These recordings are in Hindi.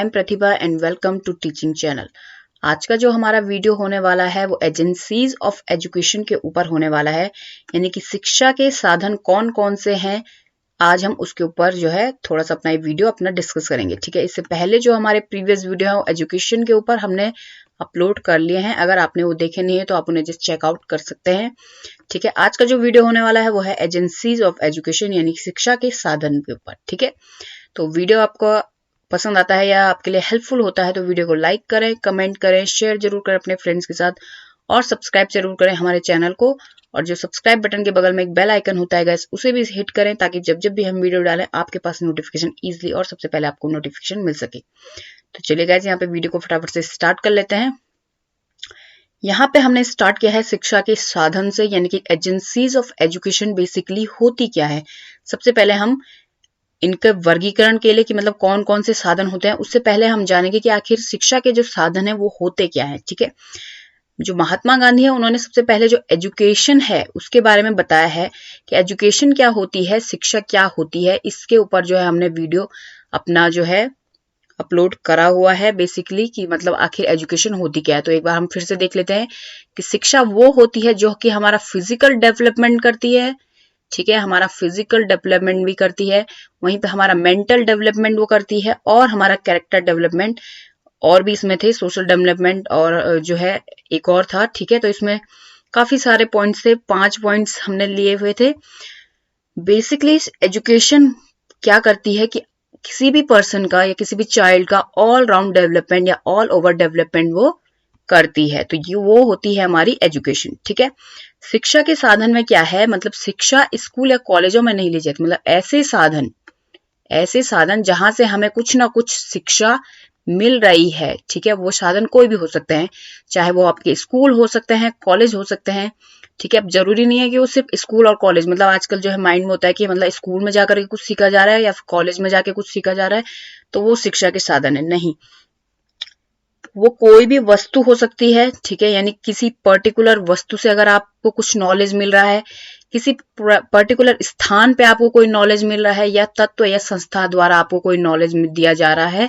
M Pratibha and welcome to teaching channel. आज का जो हमारा वीडियो होने वाला है वो एजेंसीज ऑफ एजुकेशन के ऊपर होने वाला है, यानी कि शिक्षा के साधन कौन कौन से हैं। आज हम उसके ऊपर जो है थोड़ा सा अपना वीडियो डिस्कस करेंगे। ठीक है, इससे पहले जो हमारे प्रीवियस वीडियो है वो एजुकेशन के ऊपर हमने अपलोड कर लिए हैं। अगर आपने वो देखे नहीं है तो आप उन्हें जस्ट चेकआउट कर सकते हैं। ठीक है, आज का जो वीडियो होने वाला है वो है एजेंसीज ऑफ एजुकेशन यानी शिक्षा के साधन के ऊपर। ठीक है, तो वीडियो आपको पसंद आता है या आपके लिए हेल्पफुल होता है तो वीडियो को लाइक करें, कमेंट करें, शेयर जरूर करें अपने फ्रेंड्स के साथ और सब्सक्राइब जरूर करें हमारे चैनल को। और जो सब्सक्राइब बटन के बगल में एक बेल आइकन होता है गाइस, उसे भी हिट करें ताकि जब जब भी हम वीडियो डालें आपके पास नोटिफिकेशन इजीली और सबसे पहले आपको नोटिफिकेशन मिल सके। तो चलिए गाइस, यहाँ पे वीडियो को फटाफट से स्टार्ट कर लेते हैं। यहाँ पे हमने स्टार्ट किया है शिक्षा के साधन से, यानी कि एजेंसीज ऑफ एजुकेशन बेसिकली होती क्या है। सबसे पहले हम इनके वर्गीकरण के लिए कि मतलब कौन कौन से साधन होते हैं, उससे पहले हम जानेंगे कि आखिर शिक्षा के जो साधन है वो होते क्या है। ठीक है, जो महात्मा गांधी है उन्होंने सबसे पहले जो एजुकेशन है उसके बारे में बताया है कि एजुकेशन क्या होती है, शिक्षा क्या होती है। इसके ऊपर जो है हमने वीडियो अपना जो है अपलोड करा हुआ है बेसिकली कि मतलब आखिर एजुकेशन होती क्या है। तो एक बार हम फिर से देख लेते हैं कि शिक्षा वो होती है जो कि हमारा फिजिकल डेवलपमेंट करती है। ठीक है, हमारा फिजिकल डेवलपमेंट भी करती है, वहीं पे हमारा मेंटल डेवलपमेंट वो करती है और हमारा कैरेक्टर डेवलपमेंट, और भी इसमें थे सोशल डेवलपमेंट और जो है एक और था। ठीक है, तो इसमें काफी सारे पॉइंट्स थे, 5 पॉइंट्स हमने लिए हुए थे। बेसिकली एजुकेशन क्या करती है कि किसी भी पर्सन का या किसी भी चाइल्ड का ऑल राउंड डेवलपमेंट या ऑल ओवर डेवलपमेंट वो करती है। तो ये वो होती है हमारी एजुकेशन। ठीक है, शिक्षा के साधन में क्या है, मतलब शिक्षा स्कूल या कॉलेजों में नहीं ली जाती, मतलब ऐसे साधन जहां से हमें कुछ ना कुछ शिक्षा मिल रही है। ठीक है, वो साधन कोई भी हो सकते हैं, चाहे वो आपके स्कूल हो सकते हैं, कॉलेज हो सकते हैं। ठीक है, अब जरूरी नहीं है कि वो सिर्फ स्कूल और कॉलेज, मतलब आजकल जो है माइंड में होता है कि मतलब स्कूल में जाकर के कुछ सीखा जा रहा है या फिर कॉलेज में जाके कुछ सीखा जा रहा है तो वो शिक्षा के साधन है। नहीं, वो कोई भी वस्तु हो सकती है। ठीक है, यानी किसी पर्टिकुलर वस्तु से अगर आपको कुछ नॉलेज मिल रहा है, किसी पर्टिकुलर स्थान पे आपको कोई नॉलेज मिल रहा है, या तत्व या संस्था द्वारा आपको कोई नॉलेज दिया जा रहा है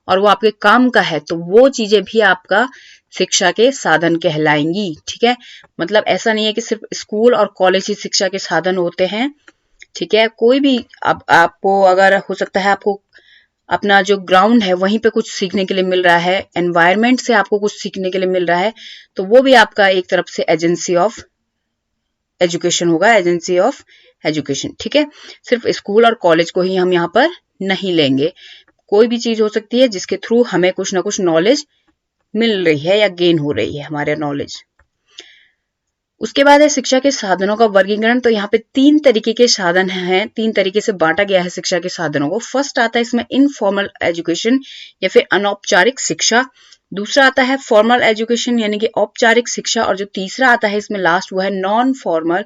और वो आपके काम का है, तो वो चीजें भी आपका शिक्षा के साधन कहलाएंगी। ठीक है, मतलब ऐसा नहीं है कि सिर्फ स्कूल और कॉलेज ही शिक्षा के साधन होते हैं। ठीक है, कोई भी आपको अगर हो सकता है आपको अपना जो ग्राउंड है वहीं पे कुछ सीखने के लिए मिल रहा है, एनवायरमेंट से आपको कुछ सीखने के लिए मिल रहा है, तो वो भी आपका एक तरफ से एजेंसी ऑफ एजुकेशन होगा, एजेंसी ऑफ एजुकेशन। ठीक है, सिर्फ स्कूल और कॉलेज को ही हम यहाँ पर नहीं लेंगे, कोई भी चीज हो सकती है जिसके थ्रू हमें कुछ ना कुछ नॉलेज मिल रही है या गेन हो रही है हमारे नॉलेज। उसके बाद है शिक्षा के साधनों का वर्गीकरण। तो यहाँ पे 3 तरीके के साधन हैं, 3 तरीके से बांटा गया है शिक्षा के साधनों को। फर्स्ट आता है इसमें इनफॉर्मल एजुकेशन या फिर अनौपचारिक शिक्षा, दूसरा आता है फॉर्मल एजुकेशन यानी कि औपचारिक शिक्षा, और जो तीसरा आता है इसमें लास्ट वो है नॉन फॉर्मल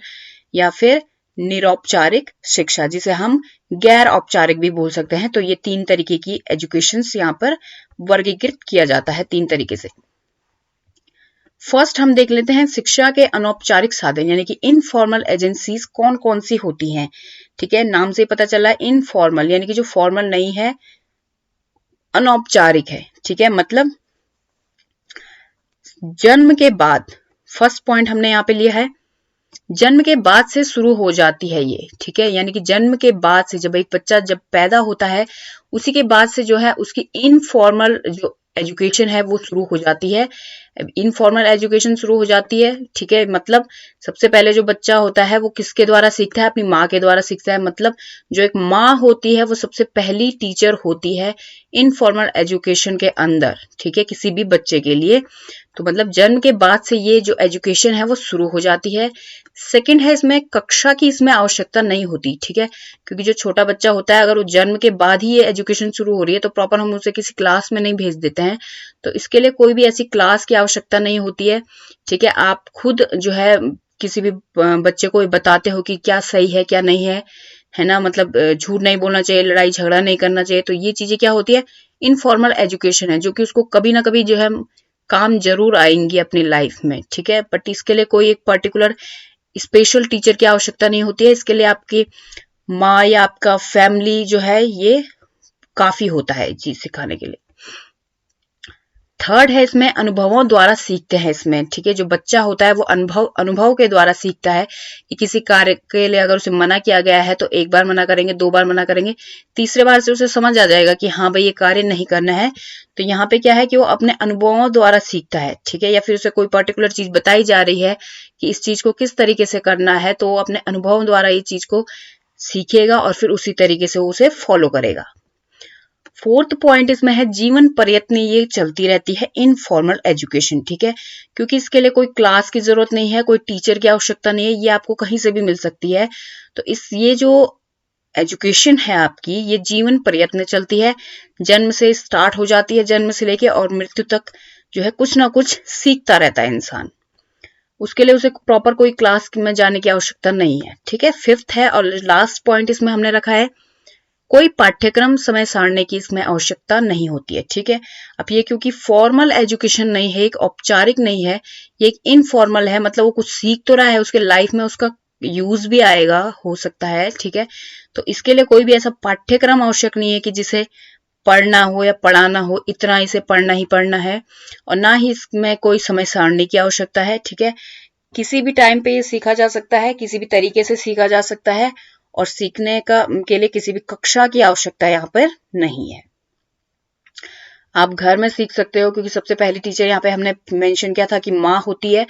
या फिर निरौपचारिक शिक्षा, जिसे हम गैर औपचारिक भी बोल सकते हैं। तो ये 3 तरीके की एजुकेशन यहाँ पर वर्गीकृत किया जाता है 3 तरीके से। फर्स्ट हम देख लेते हैं शिक्षा के अनौपचारिक साधन यानी कि इनफॉर्मल एजेंसीज कौन कौन सी होती हैं। ठीक है, नाम से पता चला इनफॉर्मल यानी कि जो फॉर्मल नहीं है, अनौपचारिक है। ठीक है, मतलब जन्म के बाद, फर्स्ट पॉइंट हमने यहाँ पे लिया है, जन्म के बाद से शुरू हो जाती है ये। ठीक है, यानी कि जन्म के बाद से जब एक बच्चा जब पैदा होता है उसी के बाद से जो है उसकी इनफॉर्मल जो एजुकेशन है वो शुरू हो जाती है, इनफॉर्मल एजुकेशन शुरू हो जाती है। ठीक है, मतलब सबसे पहले जो बच्चा होता है वो किसके द्वारा सीखता है, अपनी माँ के द्वारा सीखता है। मतलब जो एक माँ होती है वो सबसे पहली टीचर होती है इनफॉर्मल एजुकेशन के अंदर। ठीक है, किसी भी बच्चे के लिए, तो मतलब जन्म के बाद से ये जो एजुकेशन है वो शुरू हो जाती है। सेकंड है इसमें कक्षा की इसमें आवश्यकता नहीं होती। ठीक है, क्योंकि जो छोटा बच्चा होता है अगर वो जन्म के बाद ही ये एजुकेशन शुरू हो रही है तो प्रॉपर हम उसे किसी क्लास में नहीं भेज देते हैं, तो इसके लिए कोई भी ऐसी क्लास की आवश्यकता नहीं होती है। ठीक है, आप खुद जो है किसी भी बच्चे को बताते हो कि क्या सही है क्या नहीं है ना, मतलब झूठ नहीं बोलना चाहिए, लड़ाई झगड़ा नहीं करना चाहिए। तो ये चीजें क्या होती है, इनफॉर्मल एजुकेशन है, जो कि उसको कभी ना कभी जो है काम जरूर आएंगी अपनी लाइफ में। ठीक है, बट इसके लिए कोई एक पर्टिकुलर स्पेशल टीचर की आवश्यकता नहीं होती है, इसके लिए आपकी माँ या आपका फैमिली जो है ये काफी होता है चीज सिखाने के लिए। थर्ड है इसमें अनुभवों द्वारा सीखते हैं इसमें, ठीक है। जो बच्चा होता है वो अनुभव के द्वारा सीखता है कि किसी कार्य के लिए अगर उसे मना किया गया है तो एक बार मना करेंगे, 2 बार मना करेंगे, तीसरे बार से उसे समझ आ जाएगा कि हाँ भाई ये कार्य नहीं करना है। तो यहाँ पे क्या है कि वो अपने अनुभवों द्वारा सीखता है, ठीक है। या फिर उसे कोई पर्टिकुलर चीज बताई जा रही है कि इस चीज को किस तरीके से करना है, तो वो अपने अनुभवों द्वारा ये चीज को सीखेगा और फिर उसी तरीके से वो उसे फॉलो करेगा। फोर्थ पॉइंट इसमें है जीवन प्रयत्न ये चलती रहती है इनफॉर्मल एजुकेशन, ठीक है। क्योंकि इसके लिए कोई क्लास की जरूरत नहीं है, कोई टीचर की आवश्यकता नहीं है, ये आपको कहीं से भी मिल सकती है। तो ये जो एजुकेशन है आपकी, ये जीवन प्रयत्न चलती है, जन्म से स्टार्ट हो जाती है, जन्म से लेके और मृत्यु तक जो है कुछ ना कुछ सीखता रहता है इंसान। उसके लिए उसे प्रॉपर कोई क्लास में जाने की आवश्यकता नहीं है, ठीक है। फिफ्थ है और लास्ट पॉइंट इसमें हमने रखा है कोई पाठ्यक्रम समय सारणी की इसमें आवश्यकता नहीं होती है, ठीक है। अब ये क्योंकि फॉर्मल एजुकेशन नहीं है, एक औपचारिक नहीं है, ये एक इनफॉर्मल है, मतलब वो कुछ सीख तो रहा है, उसके लाइफ में उसका यूज भी आएगा, हो सकता है, ठीक है। तो इसके लिए कोई भी ऐसा पाठ्यक्रम आवश्यक नहीं है कि जिसे पढ़ना हो या पढ़ाना हो, इतना इसे पढ़ना ही पढ़ना है, और ना ही इसमें कोई समय सारणी की आवश्यकता है, ठीक है। किसी भी टाइम पे ये सीखा जा सकता है, किसी भी तरीके से सीखा जा सकता है, और सीखने के लिए किसी भी कक्षा की आवश्यकता यहाँ पर नहीं है। आप घर में सीख सकते हो, क्योंकि सबसे पहली टीचर यहाँ पे हमने मेंशन किया था कि माँ होती है,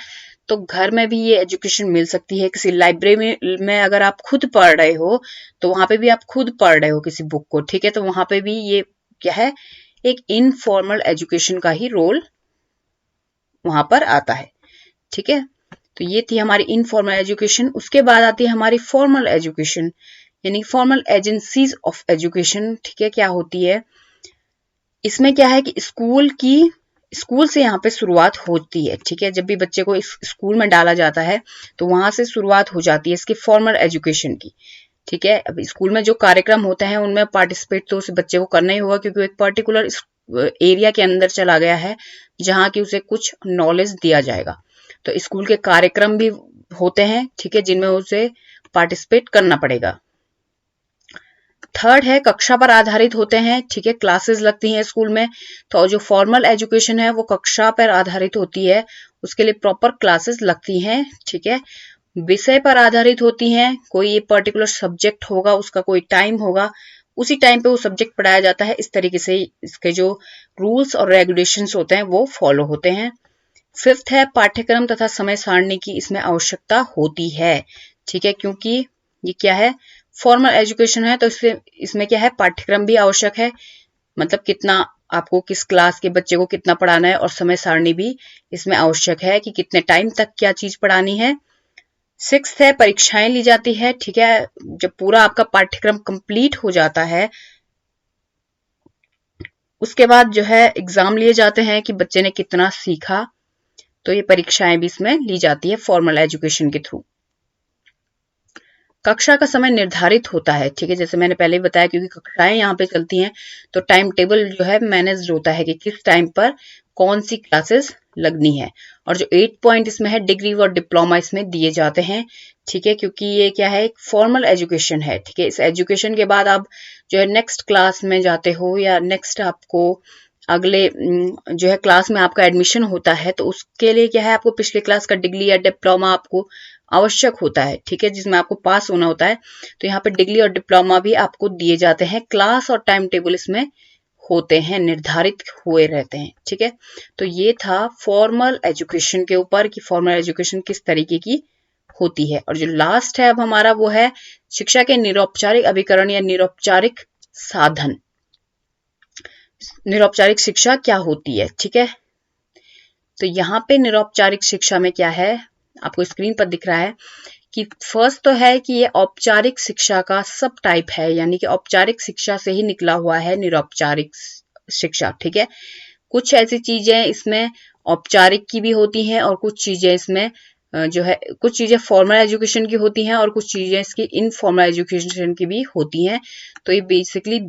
तो घर में भी ये एजुकेशन मिल सकती है। किसी लाइब्रेरी में अगर आप खुद पढ़ रहे हो तो वहां पे भी आप खुद पढ़ रहे हो किसी बुक को, ठीक है। तो वहां पे भी ये क्या है, एक इनफॉर्मल एजुकेशन का ही रोल वहां पर आता है, ठीक है। तो ये थी हमारी इनफॉर्मल एजुकेशन। उसके बाद आती है हमारी फॉर्मल एजुकेशन, यानी फॉर्मल एजेंसीज ऑफ एजुकेशन, ठीक है। क्या होती है इसमें, क्या है कि स्कूल से यहाँ पे शुरुआत होती है, ठीक है। जब भी बच्चे को इस स्कूल में डाला जाता है तो वहां से शुरुआत हो जाती है इसकी फॉर्मल एजुकेशन की, ठीक है। अब स्कूल में जो कार्यक्रम होते हैं उनमें पार्टिसिपेट तो उस बच्चे को करना ही होगा, क्योंकि एक पर्टिकुलर एरिया के अंदर चला गया है जहां की उसे कुछ नॉलेज दिया जाएगा। तो स्कूल के कार्यक्रम भी होते हैं, ठीक है, जिनमें उसे पार्टिसिपेट करना पड़ेगा। थर्ड है कक्षा पर आधारित होते हैं, ठीक है, क्लासेस लगती हैं स्कूल में। तो जो फॉर्मल एजुकेशन है वो कक्षा पर आधारित होती है, उसके लिए प्रॉपर क्लासेस लगती हैं, ठीक है। विषय पर आधारित होती हैं, कोई ये पर्टिकुलर सब्जेक्ट होगा, उसका कोई टाइम होगा, उसी टाइम पे वो सब्जेक्ट पढ़ाया जाता है। इस तरीके से इसके जो रूल्स और रेगुलेशंस होते हैं वो फॉलो होते हैं। फिफ्थ है पाठ्यक्रम तथा समय सारणी की इसमें आवश्यकता होती है, ठीक है, क्योंकि ये क्या है, फॉर्मल एजुकेशन है, तो इसमें क्या है, पाठ्यक्रम भी आवश्यक है, मतलब कितना आपको किस क्लास के बच्चे को कितना पढ़ाना है, और समय सारणी भी इसमें आवश्यक है कि कितने टाइम तक क्या चीज पढ़ानी है। सिक्स्थ है परीक्षाएं ली जाती है, ठीक है। जब पूरा आपका पाठ्यक्रम कंप्लीट हो जाता है उसके बाद जो है एग्जाम लिए जाते हैं कि बच्चे ने कितना सीखा, तो ये परीक्षाएं भी इसमें ली जाती है फॉर्मल एजुकेशन के थ्रू। कक्षा का समय निर्धारित होता है, ठीक है, जैसे मैंने पहले ही बताया, क्योंकि कक्षाएं यहाँ पे चलती हैं तो टाइम टेबल जो है मैनेज होता है कि किस टाइम पर कौन सी क्लासेस लगनी है। और जो 8 पॉइंट इसमें है डिग्री और डिप्लोमा इसमें दिए जाते हैं, ठीक है, क्योंकि ये क्या है, एक फॉर्मल एजुकेशन है, ठीक है। इस एजुकेशन के बाद आप जो है नेक्स्ट क्लास में जाते हो, या नेक्स्ट आपको अगले जो है क्लास में आपका एडमिशन होता है, तो उसके लिए क्या है, आपको पिछले क्लास का डिग्री या डिप्लोमा आपको आवश्यक होता है, ठीक है, जिसमें आपको पास होना होता है। तो यहाँ पे डिग्री और डिप्लोमा भी आपको दिए जाते हैं, क्लास और टाइम टेबल इसमें होते हैं, निर्धारित हुए रहते हैं, ठीक है। तो ये था फॉर्मल एजुकेशन के ऊपर कि फॉर्मल एजुकेशन किस तरीके की होती है। और जो लास्ट है अब हमारा वो है शिक्षा के निरौपचारिक अभिकरण या निरौपचारिक साधन। निरौपचारिक शिक्षा क्या होती है, ठीक है। तो यहाँ पे निरौपचारिक शिक्षा में क्या है, आपको स्क्रीन पर दिख रहा है कि फर्स्ट तो है कि ये औपचारिक शिक्षा का सब टाइप है, यानी कि औपचारिक शिक्षा से ही निकला हुआ है निरौपचारिक शिक्षा, ठीक है। कुछ ऐसी चीजें इसमें औपचारिक की भी होती हैं, और कुछ चीजें इसमें जो है, कुछ चीजें फॉर्मल एजुकेशन की होती हैं, और कुछ चीजें इसकी इनफॉर्मल एजुकेशन की भी होती हैं। तो ये बेसिकली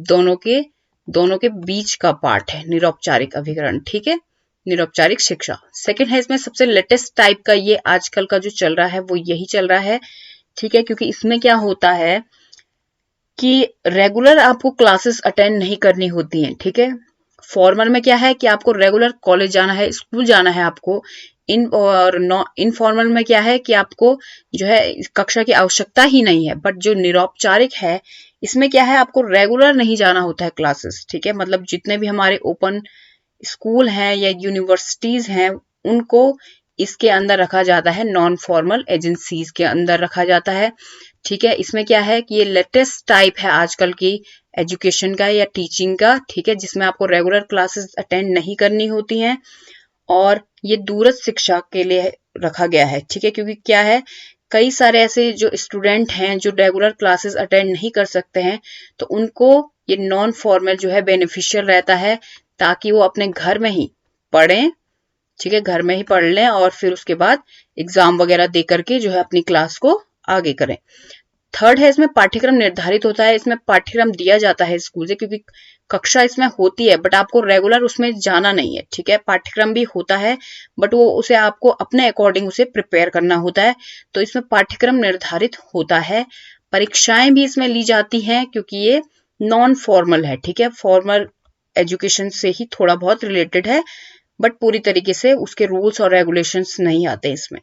दोनों के बीच का पार्ट है निरौपचारिक अभिकरण, ठीक है, निरौपचारिक शिक्षा। सेकंड है इसमें सबसे लेटेस्ट टाइप का, ये आजकल का जो चल रहा है वो यही चल रहा है, ठीक है, क्योंकि इसमें क्या होता है कि रेगुलर आपको क्लासेस अटेंड नहीं करनी होती हैं, ठीक है। फॉर्मल में क्या है कि आपको रेगुलर कॉलेज जाना है, स्कूल जाना है आपको। इनफॉर्मल में क्या है कि आपको जो है कक्षा की आवश्यकता ही नहीं है। बट जो निरौपचारिक है इसमें क्या है, आपको रेगुलर नहीं जाना होता है क्लासेस, ठीक है। मतलब जितने भी हमारे ओपन स्कूल हैं या यूनिवर्सिटीज हैं उनको इसके अंदर रखा जाता है, नॉन फॉर्मल एजेंसीज के अंदर रखा जाता है, ठीक है। इसमें क्या है कि ये लेटेस्ट टाइप है आजकल की एजुकेशन का या टीचिंग का, ठीक है, जिसमें आपको रेगुलर क्लासेस अटेंड नहीं करनी होती हैं और ये दूरस्थ शिक्षा के लिए रखा गया है, ठीक है। क्योंकि क्या है, कई सारे ऐसे जो स्टूडेंट हैं जो रेगुलर क्लासेस अटेंड नहीं कर सकते हैं, तो उनको ये नॉन फॉर्मल जो है बेनिफिशियल रहता है, ताकि वो अपने घर में ही पढ़ें, ठीक है, घर में ही पढ़ लें और फिर उसके बाद एग्जाम वगैरह दे करके जो है अपनी क्लास को आगे करें। थर्ड है, इसमें पाठ्यक्रम निर्धारित होता है, इसमें पाठ्यक्रम दिया जाता है स्कूल से, क्योंकि कक्षा इसमें होती है बट आपको रेगुलर उसमें जाना नहीं है, ठीक है। पाठ्यक्रम भी होता है बट वो उसे आपको अपने अकॉर्डिंग उसे प्रिपेयर करना होता है, तो इसमें पाठ्यक्रम निर्धारित होता है। परीक्षाएं भी इसमें ली जाती हैं क्योंकि ये नॉन फॉर्मल है, ठीक है, फॉर्मल एजुकेशन से ही थोड़ा बहुत रिलेटेड है बट पूरी तरीके से उसके रूल्स और रेगुलेशंस नहीं आते इसमें।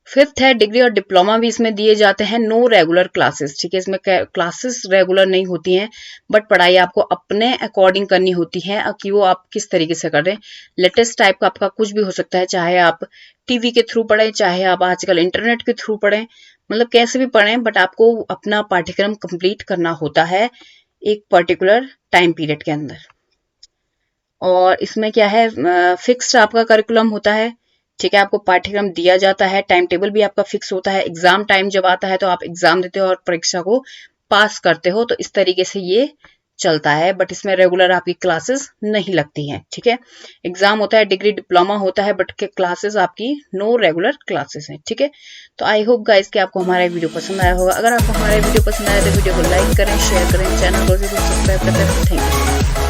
फिफ्थ है, डिग्री और डिप्लोमा भी इसमें दिए जाते हैं, नो रेगुलर क्लासेस, ठीक है। इसमें क्लासेस रेगुलर नहीं होती हैं बट पढ़ाई आपको अपने अकॉर्डिंग करनी होती है कि वो आप किस तरीके से कर रहे हैं। लेटेस्ट टाइप का आपका कुछ भी हो सकता है, चाहे आप टीवी के थ्रू पढ़ें, चाहे आप आजकल इंटरनेट के थ्रू पढ़ें, मतलब कैसे भी पढ़ें बट आपको अपना पाठ्यक्रम कंप्लीट करना होता है एक पर्टिकुलर टाइम पीरियड के अंदर। और इसमें क्या है, फिक्स्ड आपका करिकुलम होता है, ठीक है, आपको पाठ्यक्रम दिया जाता है, टाइम टेबल भी आपका फिक्स होता है। एग्जाम टाइम जब आता है तो आप एग्जाम देते हो और परीक्षा को पास करते हो, तो इस तरीके से ये चलता है। बट इसमें रेगुलर आपकी क्लासेस नहीं लगती हैं, ठीक है। एग्जाम होता है, डिग्री डिप्लोमा होता है बट क्लासेस आपकी नो रेगुलर क्लासेस हैं, ठीक है। तो आई होप गाइस कि आपको हमारा वीडियो पसंद आया होगा। अगर आपको हमारा वीडियो पसंद आया तो वीडियो को लाइक करें, शेयर करें, चैनल को जरूर सब्सक्राइब करें। Thank you.